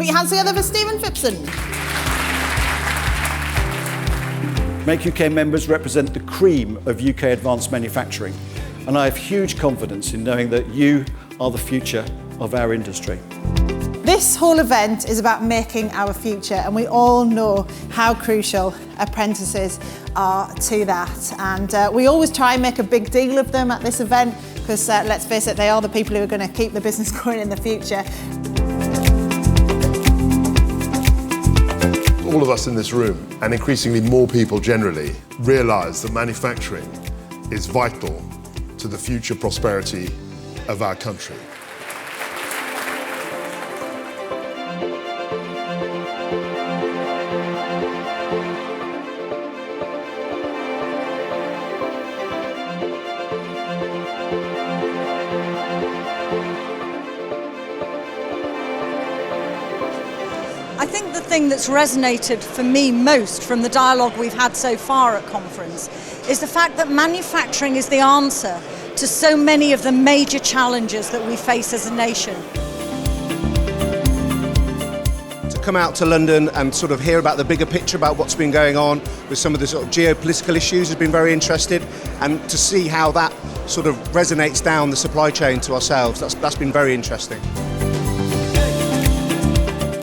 Put your hands together for Stephen Phipson. Make UK members represent the cream of UK advanced manufacturing, and I have huge confidence in knowing that you are the future of our industry. This whole event is about making our future, and we all know how crucial apprentices are to that. And we always try and make a big deal of them at this event because, let's face it, they are the people who are going to keep the business going in the future. All of us in this room, and increasingly more people generally, realise that manufacturing is vital to the future prosperity of our country. I think the thing that's resonated for me most from the dialogue we've had so far at conference is the fact that manufacturing is the answer to so many of the major challenges that we face as a nation. To come out to London and sort of hear about the bigger picture about what's been going on with some of the sort of geopolitical issues has been very interesting, and to see how that sort of resonates down the supply chain to ourselves, that's been very interesting.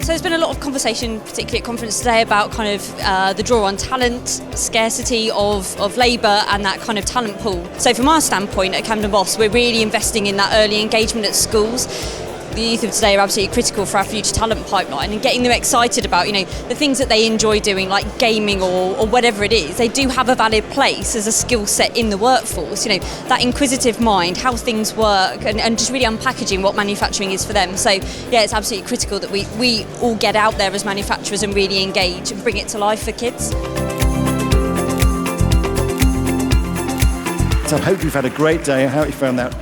So there's been a lot of conversation, particularly at conference today, about kind of the draw on talent, scarcity of labour and that kind of talent pool. So from our standpoint at Camden Boss, we're really investing in that early engagement at schools. The youth of today are absolutely critical for our future talent pipeline, and getting them excited about, you know, the things that they enjoy doing, like gaming or whatever it is. They do have a valid place as a skill set in the workforce. You know, that inquisitive mind, how things work, and just really unpackaging what manufacturing is for them. So yeah, it's absolutely critical that we all get out there as manufacturers and really engage and bring it to life for kids. So I hope you've had a great day. I hope you found that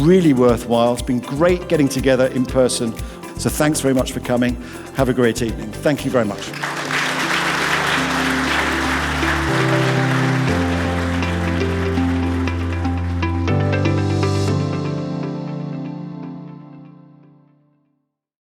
really worthwhile. It's been great getting together in person. So thanks very much for coming. Have a great evening. Thank you very much.